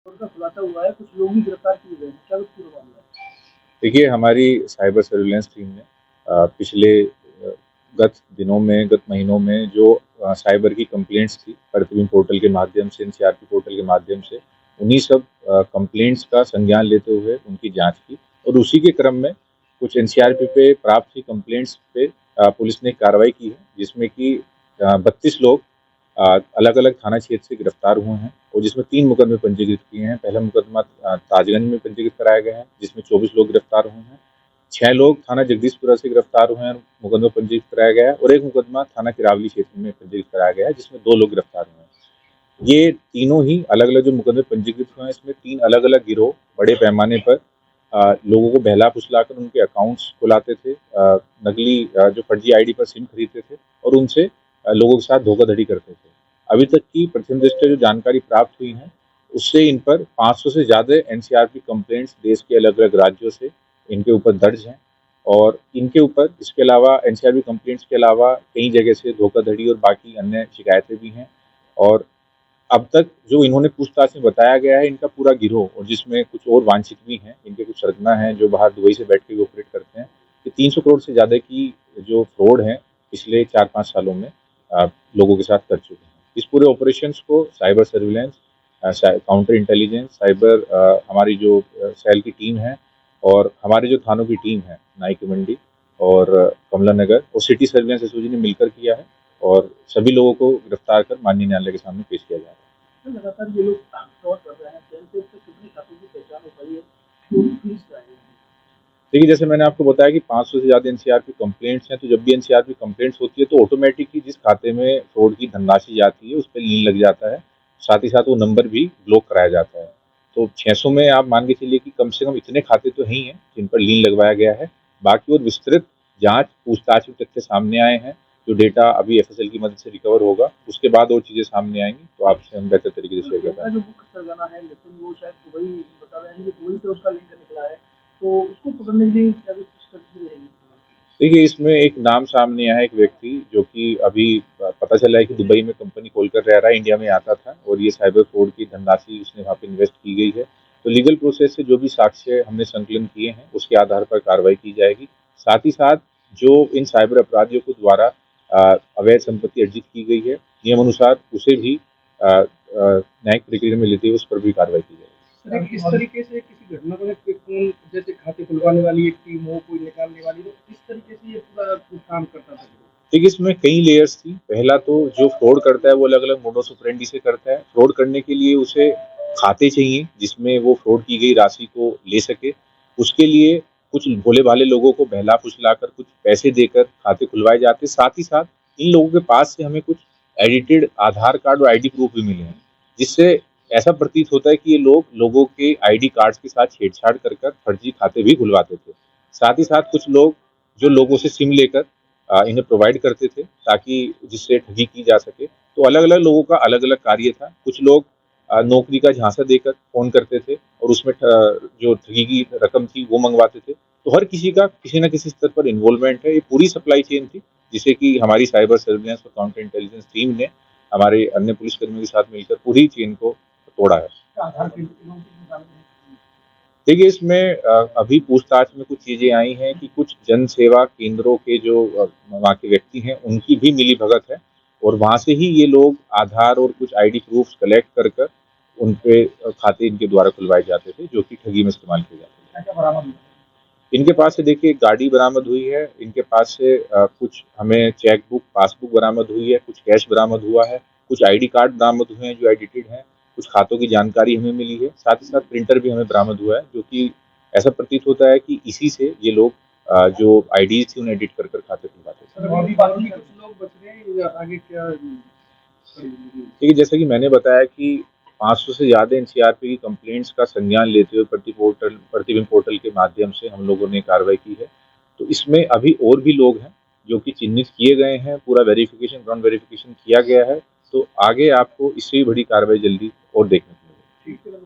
उनका खुलासा हुआ है, कुछ लोग भी गिरफ्तार किए गए हैं, क्या कुछ पूरा मामला है? देखिए, हमारी साइबर सर्विलेंस टीम ने पिछले गत दिनों में, गत महीनों में जो साइबर की कंप्लेंट्स थी प्रतिबिंब पोर्टल के माध्यम से, एनसीआरपी पोर्टल के माध्यम से, उन्हीं सब कंप्लेंट्स का संज्ञान लेते हुए उनकी जांच की और उसी के क्रम में कुछ एनसीआरपी पे प्राप्त हुई कंप्लेंट्स पे पुलिस ने कार्रवाई की है, जिसमें कि 32 लोग अलग अलग थाना क्षेत्र से गिरफ्तार हुए हैं और जिसमें 3 मुकदमे पंजीकृत किए हैं। पहला मुकदमा ताजगंज में पंजीकृत कराया गया है, जिसमें 24 लोग गिरफ्तार हुए हैं। 6 लोग थाना जगदीशपुरा से गिरफ्तार हुए हैं, मुकदमा पंजीकृत कराया गया है और एक मुकदमा थाना किरावली क्षेत्र में पंजीकृत कराया गया है, जिसमें 2 लोग गिरफ्तार हुए हैं। ये तीनों ही अलग अलग जो मुकदमे पंजीकृत हुए हैं, इसमें 3 अलग अलग गिरोह बड़े पैमाने पर लोगों को बहला फुसलाकर उनके अकाउंट्स खुलाते थे, नकली जो फर्जी आईडी पर सिम खरीदते थे और उनसे लोगों के साथ धोखाधड़ी करते थे। अभी तक की प्रथम दृष्टया जो जानकारी प्राप्त हुई है, उससे इन पर 500 से ज़्यादा एनसीआरपी कंप्लेंट्स देश के अलग अलग राज्यों से इनके ऊपर दर्ज हैं और इनके ऊपर इसके अलावा एनसीआरपी कंप्लेंट्स के अलावा कई जगह से धोखाधड़ी और बाकी अन्य शिकायतें भी हैं। और अब तक जो इन्होंने पूछताछ में बताया गया है, इनका पूरा गिरोह और जिसमें कुछ और वांछित भी हैं, इनके कुछ सरगना हैं जो बाहर दुबई से बैठ के ऑपरेट करते हैं, कि 300 करोड़ से ज़्यादा की जो फ्रॉड है पिछले 4-5 सालों में लोगों के साथ कर चुके हैं। इस पूरे ऑपरेशंस को cyber surveillance, counter intelligence, cyber हमारी जो सेल की टीम है और हमारे जो थानों की टीम है, नाई की मंडी और कमला नगर और सिटी सर्विलेंस एसओजी ने मिलकर किया है और सभी लोगों को गिरफ्तार कर माननीय न्यायालय के सामने पेश किया जा रहा है। लगातार ये लोग फ्रॉड कर रहे हैं, सेंसेस से कितने खातों की पहचान हो पाई है, तो फीस क्या है? देखिए, जैसे मैंने आपको बताया कि 500 से ज़्यादा एनसीआरपी कंप्लेंट्स हैं, तो जब भी एनसीआरपी कंप्लेंट्स होती है तो ऑटोमेटिकली जिस खाते में फ्रॉड की धनराशि जाती है उस पर लीन लग जाता है, साथ ही साथ वो नंबर भी ब्लॉक कराया जाता है। तो 600 में आप मान के चलिए कि कम से कम इतने खाते तो हैं ही हैं जिन पर लीन लगवाया गया है। बाकी और विस्तृत जांच पूछताछ में तथ्य सामने आए हैं, जो डेटा अभी एफएसएल की मदद से रिकवर होगा, उसके बाद और चीज़ें सामने आएंगी तो आपसे हम बेहतर तरीके से शेयर कर पाएंगे। जो मुख्य सरगना है, लेकिन वो शायद दुबई बता रहे हैं कि दुबई से उसका लिंक निकला है, तो उसको पकड़ने के लिए क्या कुछ स्ट्रेटजी रहेगी? देखिए, इसमें एक नाम सामने आया है, एक व्यक्ति जो कि अभी पता चला है कि दुबई में कंपनी खोलकर रह रहा है, इंडिया में आता था और ये साइबर फ्रॉड की धनराशि उसने वहाँ पे इन्वेस्ट की गई है। तो लीगल प्रोसेस से जो भी साक्ष्य हमने संकलन किए हैं उसके आधार पर कार्रवाई की जाएगी। साथ ही साथ जो इन साइबर अपराधियों को द्वारा अवैध संपत्ति अर्जित की गई है, नियम अनुसार उसे भी न्यायिक प्रक्रिया में लेते हुए उस पर भी कार्रवाई की जाएगी। इस तरीके से किसी घटना को कौन, जैसे खाते खुलवाने वाली एक टीम हो, कोई निकालने वाली, तो इस तरीके से ये पूरा काम करता था? देखिए, इसमें कई लेयर्स थी। पहला तो जो फ्रॉड करता है वो अलग अलग मोडस ऑपरेंडी से करता है। फ्रॉड करने के लिए उसे खाते चाहिए जिसमें वो फ्रॉड की गई राशि को ले सके। उसके लिए कुछ भोले भाले लोगों को बहला फुसलाकर कुछ पैसे देकर खाते खुलवाए जाते। साथ ही साथ इन लोगों के पास से हमें कुछ एडिटेड आधार कार्ड और आईडी प्रूफ भी मिले हैं, जिससे ऐसा प्रतीत होता है कि ये लोग लोगों के आईडी कार्ड्स के साथ छेड़छाड़ कर फर्जी खाते भी खुलवाते थे। साथ ही साथ कुछ लोग जो लोगों से सिम लेकर इन्हें प्रोवाइड करते थे ताकि जिससे ठगी की जा सके। तो अलग अलग लोगों का अलग अलग कार्य था। कुछ लोग नौकरी का झांसा देकर फ़ोन करते थे और उसमें जो ठगी की रकम थी वो मंगवाते थे। तो हर किसी का किसी न किसी स्तर पर इन्वॉल्वमेंट है। ये पूरी सप्लाई चेन थी जिसे कि हमारी साइबर सर्विलेंस और काउंटर इंटेलिजेंस टीम ने हमारे अन्य पुलिसकर्मियों के साथ मिलकर पूरी चेन को तोड़ा है। देखिए, इसमें अभी पूछताछ में कुछ चीज़ें आई हैं कि कुछ जन सेवा केंद्रों के जो वहाँ के व्यक्ति हैं उनकी भी मिलीभगत है और वहाँ से ही ये लोग आधार और कुछ आईडी प्रूफ्स कलेक्ट कर उन पे खाते इनके द्वारा खुलवाए जाते थे, जो कि ठगी में इस्तेमाल किए जाते थे। इनके पास से देखिए गाड़ी बरामद हुई है, इनके पास से कुछ हमें चेक बुक, पासबुक बरामद हुई है, कुछ कैश बरामद हुआ है, कुछ आईडी कार्ड बरामद हुए हैं जो एडिटेड हैं, कुछ खातों की जानकारी हमें मिली है, साथ ही साथ प्रिंटर भी हमें बरामद हुआ है, जो कि ऐसा प्रतीत होता है कि इसी से ये लोग जो आईडीज थी उन्हें एडिट कर खाते खुलवाते थे। देखिए, जैसा कि मैंने बताया कि 500 से ज़्यादा एनसीआरपी की कंप्लेंट्स का संज्ञान लेते हुए प्रतिबिंब पोर्टल के माध्यम से हम लोगों ने कार्रवाई की है। तो इसमें अभी और भी लोग हैं जो कि चिन्हित किए गए हैं, पूरा वेरिफिकेशन, ग्राउंड वेरिफिकेशन किया गया है। तो आगे आपको इससे भी बड़ी कार्रवाई जल्दी और देखने को मिलेगी।